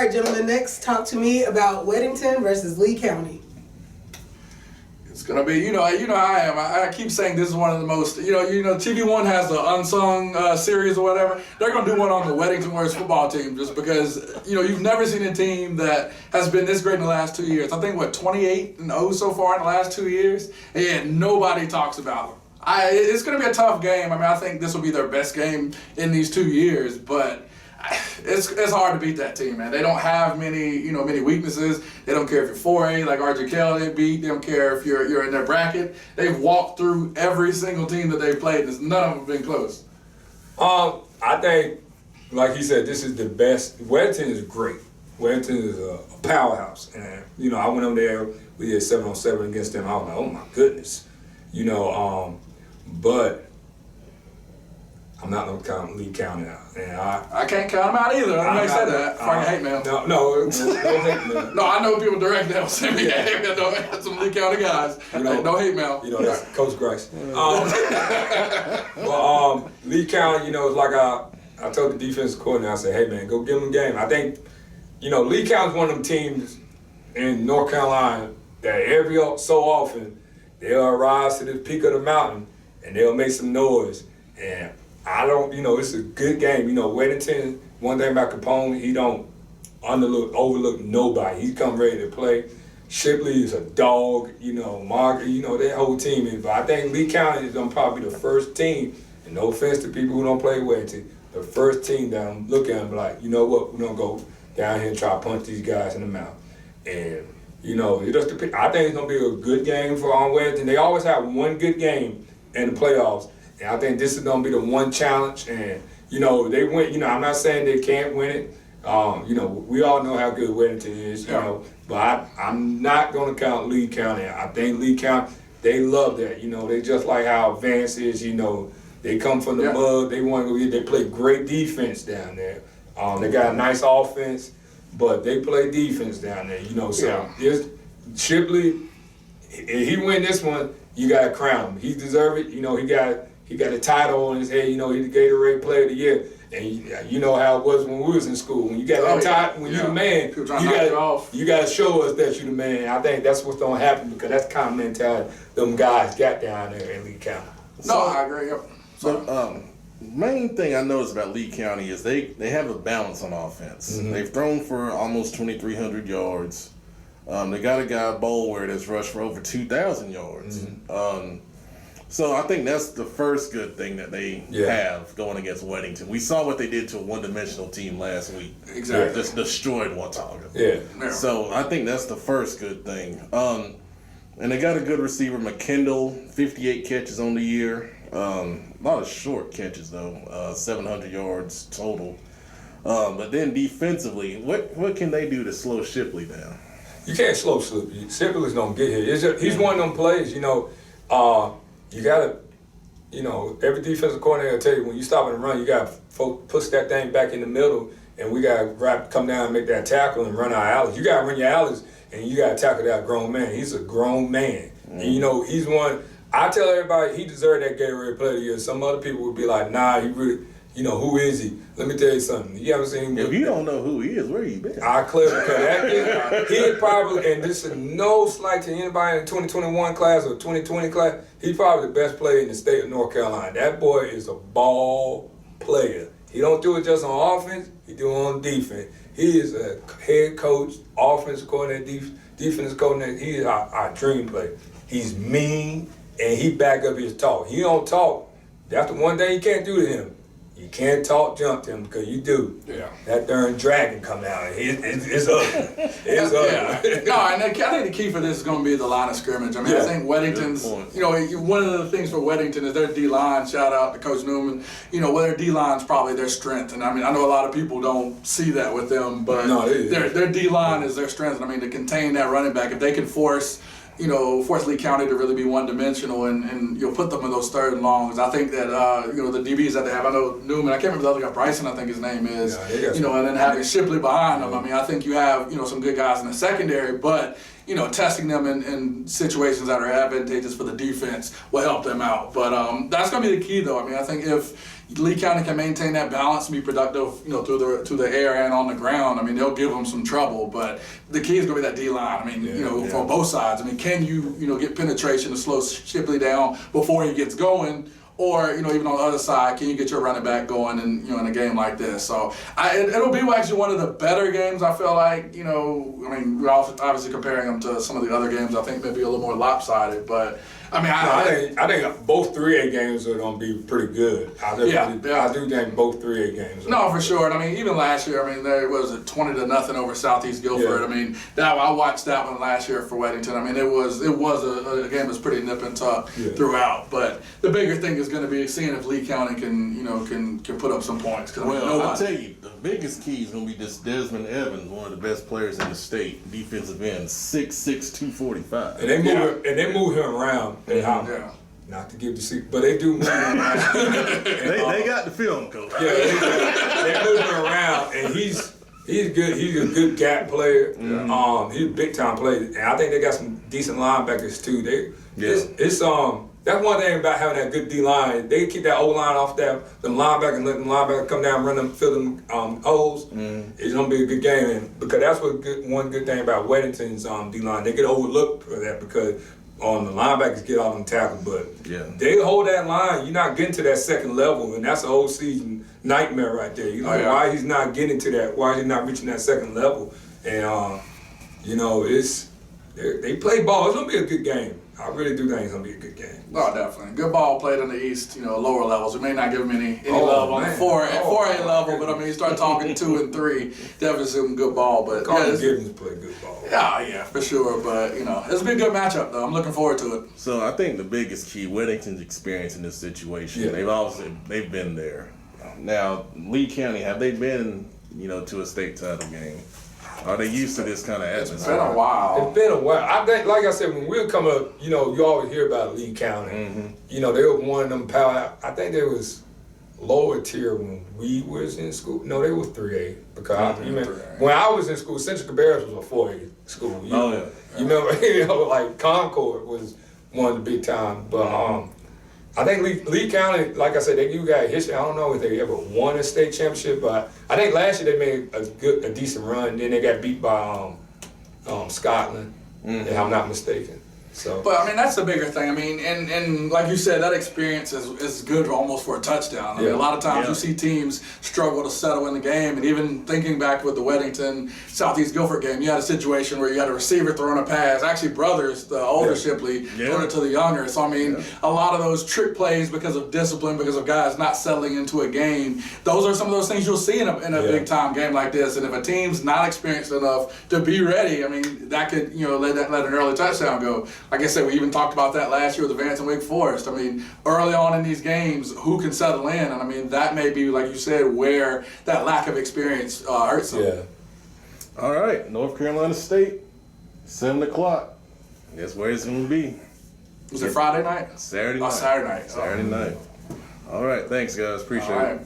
right, gentlemen, next talk to me about Weddington versus Lee County. It's gonna be, you know how I am. I keep saying this is one of the most, TV One has the unsung series or whatever. They're gonna do one on the Weddington Warriors football team just because, you've never seen a team that has been this great in the last 2 years. I think 28-0 so far in the last 2 years, and yet nobody talks about them. It's gonna be a tough game. I mean, I think this will be their best game in these 2 years, but it's hard to beat that team, man. They don't have many weaknesses. They don't care if you're 4A like RJ Kell they beat. They don't care if you're in their bracket. They've walked through every single team that they've played. None of them have been close. I think, like he said, this is the best. Weddington is great. Weddington is a powerhouse, and I went on there. We did 7-on-7 against them. I was like, oh my goodness, but I'm not gonna count Lee County out, and I can't count them out either. I said that. Fucking hate mail. No hate mail. No, I know people directly that will send me that hate mail. Don't some Lee County guys. No hate mail. That's Coach Grice. But Lee County, it's like I told the defensive coordinator, I said, hey man, go give them a game. I think, Lee County's one of them teams in North Carolina that every so often they'll rise to the peak of the mountain and they'll make some noise. And I don't, it's a good game. Weddington, one thing about Capone, he don't overlook nobody. He come ready to play. Shipley is a dog, Margaret, that whole team is. But I think Lee County is probably the first team, and no offense to people who don't play Weddington, the first team that I'm looking at and be like, you know what, we're going to go down here and try to punch these guys in the mouth. And, I think it's going to be a good game for Weddington. They always have one good game in the playoffs. And I think this is going to be the one challenge. And, they win. I'm not saying they can't win it. We all know how good Weddington is, But I'm not going to count Lee County. I think Lee County, they love that. They just like how Vance is, They come from the mud. They want to go. They play great defense down there. They got a nice offense, but they play defense down there, So Shipley, if he win this one, you got to crown him. He deserve it. He got a title on his head. He's the Gatorade Player of the Year. And you know how it was when we was in school. When you got that title, when you're the man, you got to show us that you're the man. I think that's what's going to happen because that's the kind of mentality them guys got down there in Lee County. I agree. Yep. So, main thing I noticed about Lee County is they have a balance on offense. Mm-hmm. They've thrown for almost 2,300 yards. They got a guy, Boulware, that's rushed for over 2,000 yards. Mm-hmm. So I think that's the first good thing that they have going against Weddington. We saw what they did to a one-dimensional team last week. Exactly. Just destroyed Watauga. Yeah. So I think that's the first good thing. And they got a good receiver, McKendall, 58 catches on the year. A lot of short catches, though, 700 yards total. But then defensively, what can they do to slow Shipley down? You can't slow Shipley. Shipley's going to get here. He's one of them plays, you got to, every defensive coordinator will tell you when you stop and run, you got to push that thing back in the middle, and we got to come down and make that tackle and run our alleys. You got to run your alleys, and you got to tackle that grown man. He's a grown man. Mm. And, he's one. I tell everybody he deserved that Gatorade Player of the Year. Some other people would be like, nah, he really, who is he? Let me tell you something. You haven't seen him. If you don't know who he is, where you been? I clear because that he probably, and this is no slight to anybody in the 2021 class or 2020 class, he's probably the best player in the state of North Carolina. That boy is a ball player. He don't do it just on offense, he do it on defense. He is a head coach, offensive coordinator, defensive coordinator. He is our dream player. He's mean, and he back up his talk. He don't talk. That's the one thing you can't do to him. You can't talk junk to him because you do. Yeah. That darn dragon come out. It's ugly. It's ugly. Yeah. No, and I think the key for this is going to be the line of scrimmage. I mean, I think Weddington's, one of the things for Weddington is their D-line. Shout out to Coach Newman. Their D-line's probably their strength. And I mean, I know a lot of people don't see that with them, but their D-line is their strength. And I mean, to contain that running back, if they can force Lee County to really be one-dimensional and you'll put them in those third and longs. I think that, the DBs that they have, I know Newman, I can't remember the other guy, Bryson, I think his name is, and then having Shipley behind them. I mean, I think you have, some good guys in the secondary, but, testing them in situations that are advantageous for the defense will help them out. But that's going to be the key, though. I mean, I think if Lee County can maintain that balance and be productive, through the air and on the ground, I mean, they'll give them some trouble. But the key is going to be that D-line. I mean, for both sides. I mean, can you, get penetration to slow Shipley down before he gets going? Or, even on the other side, can you get your running back going in a game like this? So it'll be actually one of the better games, I feel like. I mean, we're obviously comparing them to some of the other games. I think maybe a little more lopsided. But, I mean, I think both 3A games are going to be pretty good. I do think both 3A games. No, for sure. And I mean, even last year, I mean, there was 20-0 over Southeast Guilford. Yeah. I mean, I watched that one last year for Weddington. I mean, it was a game that's pretty nip and tuck throughout. But the bigger thing is going to be seeing if Lee County can put up some points. Well, I'll tell you, the biggest key is going to be this Desmond Evans, one of the best players in the state, defensive end, 6'6", 245. And they move him around. Not to give the secret, but they do move him around. They got the film, coach. Yeah, they move him around, and he's good. He's a good gap player. He's a big time player, and I think they got some decent linebackers too. That's one thing about having that good D line. They keep that O line off them linebackers, and let them linebackers come down, run them, fill them holes. It's gonna be a good game, and because that's one good thing about Weddington's D line. They get overlooked for that because the linebackers get off them tackle, but they hold that line. You're not getting to that second level, and that's a whole season nightmare right there. You're like, why he's not getting to that? Why is he not reaching that second level? And they play ball. It's gonna be a good game. I really do think it's gonna be a good game. Oh, definitely. Good ball played in the East, lower levels. We may not give them any love on the 4A level, but I mean, you start talking 2 and 3, definitely some good ball. But Carter Gibbons play good ball. Yeah, for sure. But it's been a good matchup though. I'm looking forward to it. So I think the biggest key, Weddington's experience in this situation. They've been there. Now, Lee County, have they been, to a state title game? Are they used to this kind of atmosphere? It's been a while. It's been a while. I think, like I said, when we come up, you always hear about Lee County. They were one of them power. I think they was lower tier when we was in school. No, they were 3A because when I was in school, Central Cabarrus was a 4A school. You remember, like Concord was one of the big time. But I think Lee County, like I said, you got history. I don't know if they ever won a state championship, but I think last year they made a decent run. Then they got beat by Scotland, if I'm not mistaken. So, but I mean, that's the bigger thing. I mean, and like you said, that experience is good almost for a touchdown. I mean, a lot of times you see teams struggle to settle in the game, and even thinking back with the Weddington Southeast Guilford game, you had a situation where you had a receiver throwing a pass. Actually, brothers, the older Shipley, throwing it to the younger. So I mean, a lot of those trick plays because of discipline, because of guys not settling into a game. Those are some of those things you'll see in a big time game like this. And if a team's not experienced enough to be ready, I mean, that could let an early touchdown go. Like I said, we even talked about that last year with the Vance and Wake Forest. I mean, early on in these games, who can settle in? And I mean, that may be, like you said, where that lack of experience hurts them. Yeah. All right, North Carolina State, 7 o'clock. Guess where it's going to be? Was it Friday night? Saturday night. Saturday night. Saturday night. All right, thanks, guys. Appreciate it.